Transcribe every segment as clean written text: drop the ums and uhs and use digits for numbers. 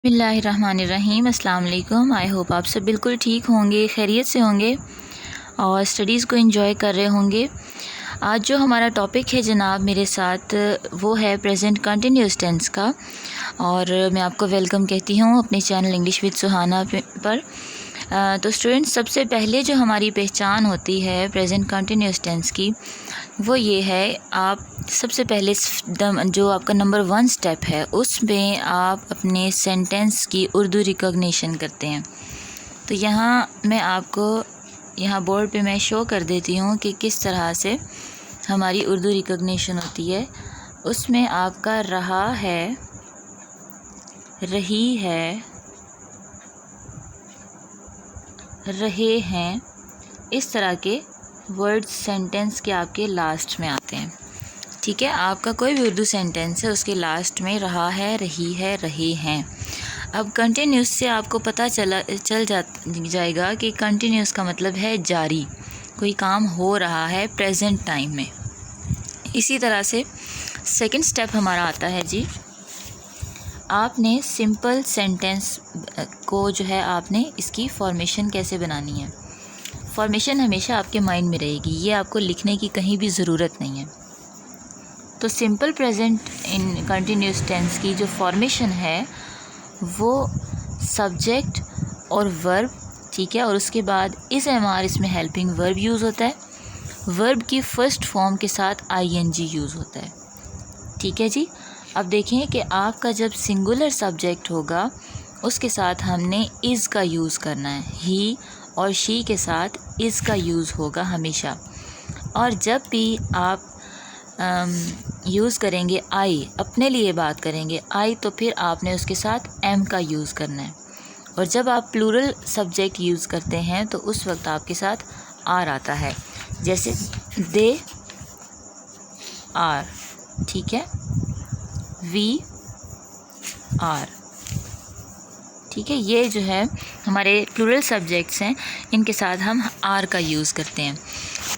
बिस्मिल्लाहिर्रहमानिर्रहीम। अस्सलाम वालेकुम। आई होप आप सब बिल्कुल ठीक होंगे, खैरियत से होंगे और स्टडीज़ को एंजॉय कर रहे होंगे। आज जो हमारा टॉपिक है जनाब मेरे साथ वो है प्रेजेंट कंटिन्यूस टेंस का, और मैं आपको वेलकम कहती हूँ अपने चैनल इंग्लिश विद सुहाना पर। तो स्टूडेंट्स, सबसे पहले जो हमारी पहचान होती है प्रेजेंट कंटिन्यूस टेंस की वो ये है, आप सबसे पहले जो आपका नंबर 1 स्टेप है उसमें आप अपने सेंटेंस की उर्दू रिकॉग्निशन करते हैं। तो यहाँ मैं आपको बोर्ड पे मैं शो कर देती हूँ कि किस तरह से हमारी उर्दू रिकॉग्निशन होती है। उसमें आपका रहा है, रही है, रहे हैं, इस तरह के वर्ड सेंटेंस के आपके लास्ट में आते हैं। ठीक है, आपका कोई भी उर्दू सेंटेंस है उसके लास्ट में रहा है, रही है, रहे हैं। अब कंटिन्यूस से आपको पता चल जाएगा कि कंटिन्यूस का मतलब है जारी, कोई काम हो रहा है प्रेजेंट टाइम में। इसी तरह से सेकंड स्टेप हमारा आता है जी, आपने सिंपल सेंटेंस को जो है आपने इसकी फॉर्मेशन कैसे बनानी है। फॉर्मेशन हमेशा आपके माइंड में रहेगी, ये आपको लिखने की कहीं भी ज़रूरत नहीं है। तो simple present in continuous tense की जो फॉर्मेशन है वो सब्जेक्ट और वर्ब, ठीक है, और उसके बाद इस एमआर इसमें हेल्पिंग वर्ब यूज़ होता है। वर्ब की फर्स्ट फॉर्म के साथ आईएनजी यूज़ होता है। ठीक है जी। अब देखें कि आपका जब सिंगुलर सब्जेक्ट होगा उसके साथ हमने इज़ का यूज़ करना है। ही और शी के साथ इज़ का यूज़ होगा हमेशा। और जब भी आप यूज़ करेंगे आई, अपने लिए बात करेंगे आई, तो फिर आपने उसके साथ एम का यूज़ करना है। और जब आप प्लूरल सब्जेक्ट यूज़ करते हैं तो उस वक्त आपके साथ आर आता है, जैसे दे आर, ठीक है, वी आर, ठीक है। ये जो है हमारे प्लूरल सब्जेक्ट्स हैं, इनके साथ हम आर का यूज़ करते हैं।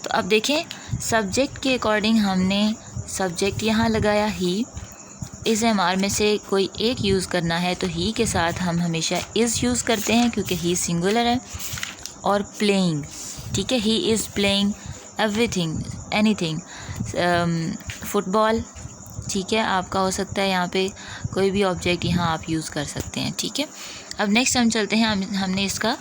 तो अब देखें, सब्जेक्ट के अकॉर्डिंग हमने सब्जेक्ट यहाँ लगाया ही, इस एमआर में से कोई एक यूज़ करना है तो ही के साथ हम हमेशा इज़ यूज़ करते हैं क्योंकि ही सिंगुलर है। और प्लेइंग, ठीक है, he is playing everything, anything, football, ठीक है, आपका हो सकता है यहाँ पे कोई भी ऑब्जेक्ट यहाँ आप यूज़ कर सकते हैं। ठीक है, अब नेक्स्ट हम चलते हैं, हमने इसका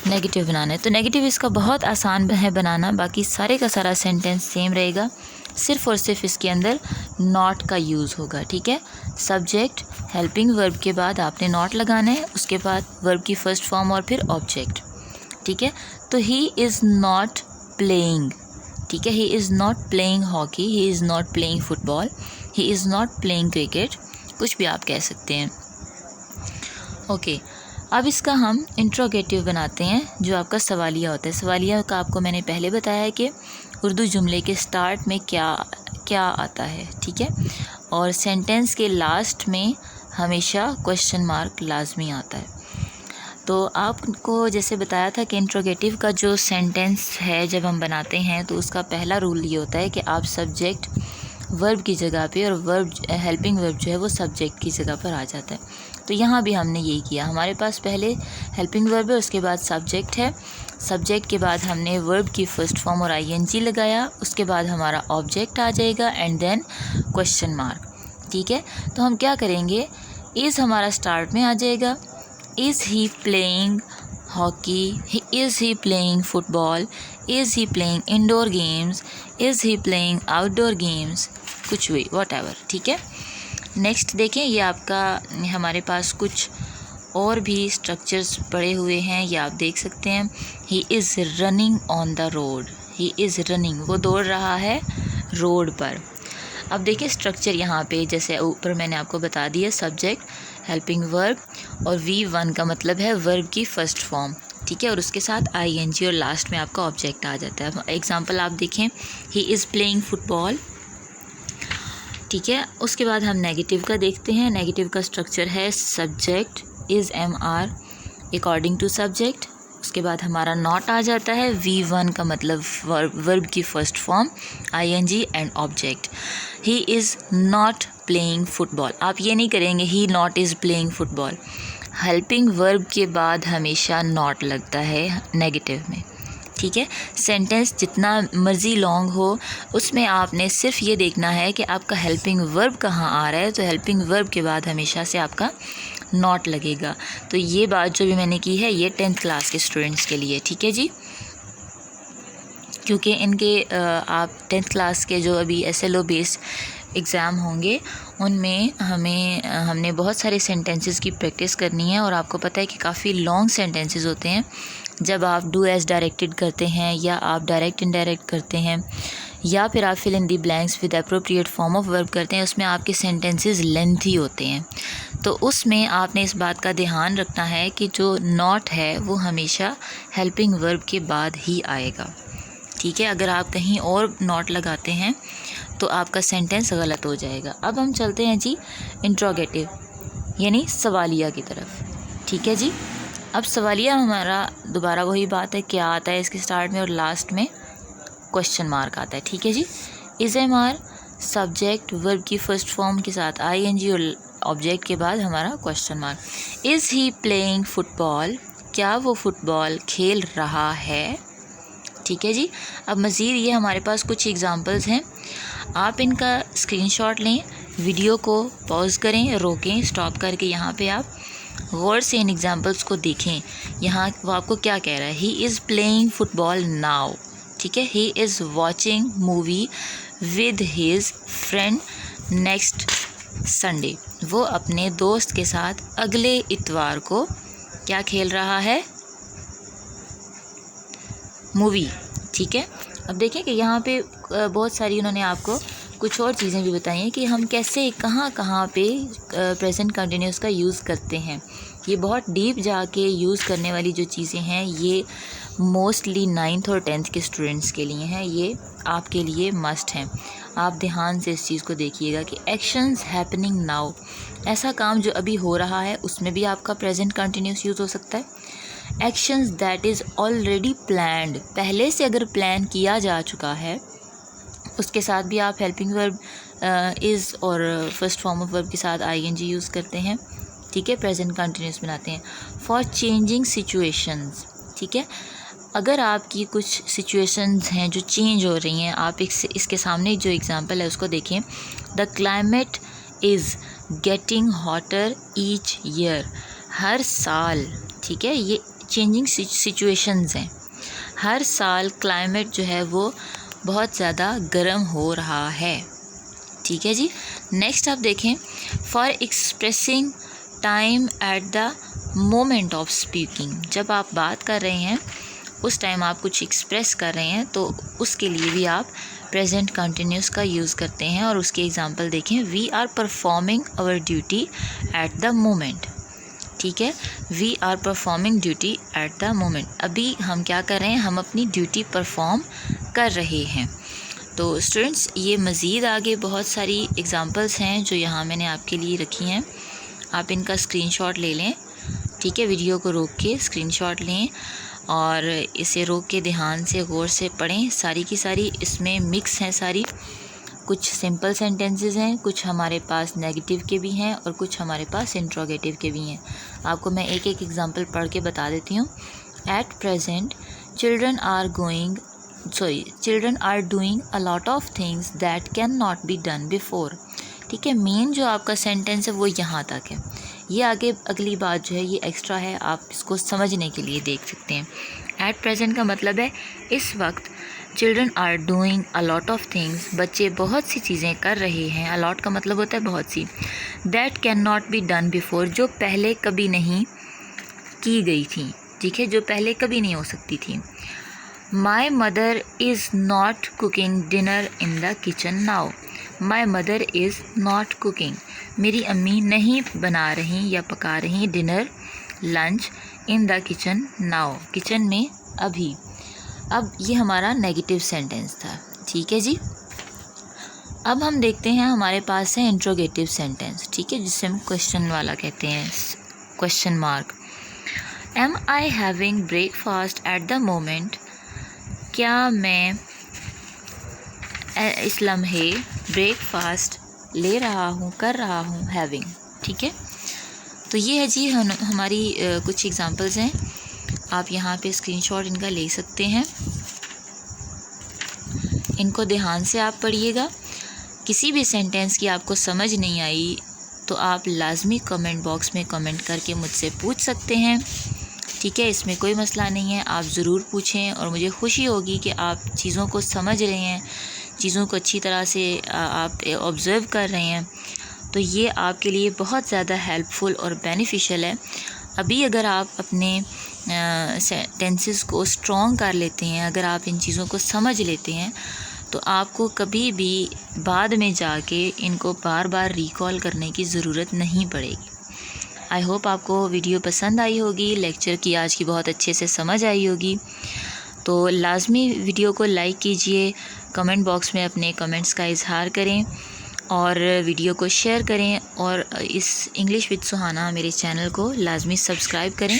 नेगेटिव बनाना है। तो नेगेटिव इसका बहुत आसान है बनाना, बाकी सारे का सारा सेंटेंस सेम रहेगा, सिर्फ़ और सिर्फ इसके अंदर नॉट का यूज़ होगा। ठीक है, सब्जेक्ट हेल्पिंग वर्ब के बाद आपने नॉट लगाना है, उसके बाद वर्ब की फर्स्ट फॉर्म और फिर ऑब्जेक्ट। ठीक है, तो ही इज़ नॉट प्लेइंग, ठीक है, ही is not playing hockey, he is not playing football, he is not playing cricket, कुछ भी आप कह सकते हैं। ओके, अब इसका हम इंट्रोगेटिव बनाते हैं जो आपका सवालिया होता है। सवालिया का आपको मैंने पहले बताया है कि उर्दू जुमले के स्टार्ट में क्या क्या आता है, ठीक है, और सेंटेंस के लास्ट में हमेशा क्वेश्चन मार्क लाजमी आता है। तो आपको जैसे बताया था कि इंट्रोगेटिव का जो सेंटेंस है जब हम बनाते हैं तो उसका पहला रूल ये होता है कि आप सब्जेक्ट वर्ब की जगह पे और वर्ब हेल्पिंग वर्ब जो है वो सब्जेक्ट की जगह पर आ जाता है। तो यहाँ भी हमने यही किया, हमारे पास पहले हेल्पिंग वर्ब है, उसके बाद सब्जेक्ट है, सब्जेक्ट के बाद हमने वर्ब की फर्स्ट फॉर्म और आईएनजी लगाया, उसके बाद हमारा ऑब्जेक्ट आ जाएगा एंड देन क्वेश्चन मार्क। ठीक है, तो हम क्या करेंगे, इज़ हमारा स्टार्ट में आ जाएगा, is he playing hockey, is he playing football, is he playing indoor games, is he playing outdoor games, कुछ भी व्हाटएवर। ठीक है, नेक्स्ट देखें, ये आपका हमारे पास कुछ और भी स्ट्रक्चर्स पड़े हुए हैं, ये आप देख सकते हैं। He is running on the road, he is running, वो दौड़ रहा है रोड पर। अब देखिए स्ट्रक्चर यहाँ पे जैसे ऊपर मैंने आपको बता दिया, सब्जेक्ट हेल्पिंग वर्ब और V1 का मतलब है वर्ब की फर्स्ट फॉर्म, ठीक है, और उसके साथ आईएनजी और लास्ट में आपका ऑब्जेक्ट आ जाता है। एग्जांपल आप देखें, ही इज़ प्लेइंग फुटबॉल, ठीक है। उसके बाद हम नेगेटिव का देखते हैं। नेगेटिव का स्ट्रक्चर है subject is am are according to subject, उसके बाद हमारा नॉट आ जाता है, V1 का मतलब वर्ब की first form, I N G and object. He is not playing football, आप ये नहीं करेंगे he not is playing football, helping verb के बाद हमेशा नॉट लगता है नेगेटिव में, ठीक है। सेंटेंस जितना मर्ज़ी लॉन्ग हो, उसमें आपने सिर्फ ये देखना है कि आपका हेल्पिंग वर्ब कहाँ आ रहा है, तो हेल्पिंग वर्ब के बाद हमेशा से आपका नॉट लगेगा। तो ये बात जो भी मैंने की है ये 10th क्लास के स्टूडेंट्स के लिए, ठीक है जी। क्योंकि इनके आप 10th क्लास के जो अभी SLO बेस्ड एग्ज़ाम होंगे उनमें हमने बहुत सारे सेंटेंसेस की प्रैक्टिस करनी है, और आपको पता है कि काफ़ी लॉन्ग सेंटेंसेस होते हैं जब आप डू एज डायरेक्टेड करते हैं, या आप डायरेक्ट इनडायरेक्ट करते हैं, या फिर आप fill in the blanks with appropriate form of verb करते हैं। उसमें आपके सेंटेंसेस लेंथी होते हैं, तो उसमें आपने इस बात का ध्यान रखना है कि जो नॉट है वो हमेशा हेल्पिंग वर्ब के बाद ही आएगा, ठीक है। अगर आप कहीं और नॉट लगाते हैं तो आपका सेंटेंस गलत हो जाएगा। अब हम चलते हैं जी इंट्रोगेटिव यानी सवालिया की तरफ, ठीक है जी। अब सवालिया हमारा दोबारा वही बात है, क्या आता है इसके स्टार्ट में और लास्ट में क्वेश्चन मार्क आता है, ठीक है जी। Is am are subject verb की फर्स्ट फॉर्म के साथ ING और ऑब्जेक्ट के बाद हमारा question mark. Is he playing football, क्या वो फुटबॉल खेल रहा है, ठीक है जी। अब मज़ीद ये हमारे पास कुछ एग्ज़ाम्पल्स हैं, आप इनका स्क्रीनशॉट लें, वीडियो को पॉज करें, रोकें, स्टॉप करके यहाँ पे आप गौर से इन एग्ज़ाम्पल्स को देखें। यहाँ वो आपको क्या कह रहा है, he is playing football now, ठीक है। He is watching movie with his friend next Sunday, वो अपने दोस्त के साथ अगले इतवार को क्या खेल रहा है, मूवी, ठीक है। अब देखें कि यहाँ पे बहुत सारी उन्होंने आपको कुछ और चीज़ें भी बताई हैं कि हम कैसे कहाँ पे प्रेजेंट कंटिन्यूस का यूज़ करते हैं। ये बहुत डीप जाके यूज़ करने वाली जो चीज़ें हैं ये मोस्टली 9th और 10th के स्टूडेंट्स के लिए हैं, ये आपके लिए मस्ट हैं। आप ध्यान से इस चीज़ को देखिएगा कि एक्शंस हैपनिंग नाउ, ऐसा काम जो अभी हो रहा है उसमें भी आपका प्रेजेंट कंटिन्यूस यूज़ हो सकता है। Actions that is already planned, पहले से अगर प्लान किया जा चुका है उसके साथ भी आप हेल्पिंग वर्ब इज़ और फर्स्ट फॉर्म ऑफ वर्ब के साथ ING यूज़ करते हैं, ठीक है, प्रेजेंट कंटिन्यूस बनाते हैं। फॉर चेंजिंग सिचुएशंस, ठीक है, अगर आपकी कुछ सिचुएशंस हैं जो चेंज हो रही हैं, आप इसके सामने जो एग्जांपल है उसको देखें। The climate is getting hotter each year, हर साल, ठीक है, ये चेंजिंग सिचुएशंस हैं, हर साल क्लाइमेट जो है वो बहुत ज़्यादा गर्म हो रहा है, ठीक है जी। नेक्स्ट आप देखें, for expressing time eight the moment of speaking, जब आप बात कर रहे हैं उस टाइम आप कुछ एक्सप्रेस कर रहे हैं तो उसके लिए भी आप प्रेजेंट कंटिन्यूस का यूज़ करते हैं। और उसके एग्जांपल देखें, we are performing our duty at the moment, ठीक है, we are performing duty at the moment, अभी हम क्या कर रहे हैं, हम अपनी ड्यूटी परफॉर्म कर रहे हैं। तो स्टूडेंट्स ये मज़ीद आगे बहुत सारी एग्ज़ाम्पल्स हैं जो यहाँ मैंने आपके लिए रखी हैं, आप इनका स्क्रीनशॉट ले लें, ठीक है, वीडियो को रोक के स्क्रीनशॉट लें और इसे रोक के ध्यान से गौर से पढ़ें। सारी की सारी इसमें मिक्स हैं, सारी कुछ सिंपल सेंटेंसेस हैं, कुछ हमारे पास नेगेटिव के भी हैं और कुछ हमारे पास इंट्रोगेटिव के भी हैं। आपको मैं एक एक एग्जांपल पढ़ के बता देती हूँ। At present children are doing a lot of things that can not be done before, ठीक है, मेन जो आपका सेंटेंस है वो यहाँ तक है, ये आगे अगली बात जो है ये एक्स्ट्रा है, आप इसको समझने के लिए देख सकते हैं। एट प्रेजेंट का मतलब है इस वक्त, children are doing a lot of things, बच्चे बहुत सी चीज़ें कर रहे हैं, अ लॉट का मतलब होता है बहुत सी, that can not be done before, जो पहले कभी नहीं की गई थी, ठीक है, जो पहले कभी नहीं हो सकती थी। My mother is not cooking dinner in the kitchen now, my mother is not cooking, मेरी अम्मी नहीं बना रही या पका रही dinner lunch in the kitchen now, kitchen में अभी। अब ये हमारा नेगेटिव सेंटेंस था, ठीक है जी। अब हम देखते हैं हमारे पास है इंट्रोगेटिव सेंटेंस, ठीक है, जिसे हम क्वेश्चन वाला कहते हैं, question mark. Am I having breakfast at the moment, क्या मैं इस लम्हे ब्रेकफास्ट ले रहा हूँ, कर रहा हूँ, हैविंग, ठीक है। तो ये है जी हमारी कुछ एग्जांपल्स हैं, आप यहाँ पे स्क्रीनशॉट इनका ले सकते हैं। इनको ध्यान से आप पढ़िएगा। किसी भी सेंटेंस की आपको समझ नहीं आई तो आप लाजमी कमेंट बॉक्स में कमेंट करके मुझसे पूछ सकते हैं, ठीक है। इसमें कोई मसला नहीं है, आप ज़रूर पूछें और मुझे खुशी होगी कि आप चीज़ों को समझ रहे हैं, चीज़ों को अच्छी तरह से आप ऑब्ज़र्व कर रहे हैं। तो ये आपके लिए बहुत ज़्यादा हेल्पफुल और बेनिफिशियल है। अभी अगर आप अपने टेंसेस को स्ट्रॉन्ग कर लेते हैं, अगर आप इन चीज़ों को समझ लेते हैं, तो आपको कभी भी बाद में जाके इनको बार बार रिकॉल करने की ज़रूरत नहीं पड़ेगी। आई होप आपको वीडियो पसंद आई होगी, लेक्चर की आज की बहुत अच्छे से समझ आई होगी। तो लाजमी वीडियो को लाइक कीजिए, कमेंट बॉक्स में अपने कमेंट्स का इजहार करें और वीडियो को शेयर करें, और इस इंग्लिश विद सुहाना मेरे चैनल को लाजमी सब्सक्राइब करें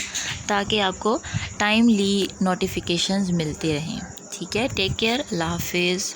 ताकि आपको टाइमली नोटिफिकेशंस मिलते रहें, ठीक है। टेक केयर, अल्लाह हाफिज़।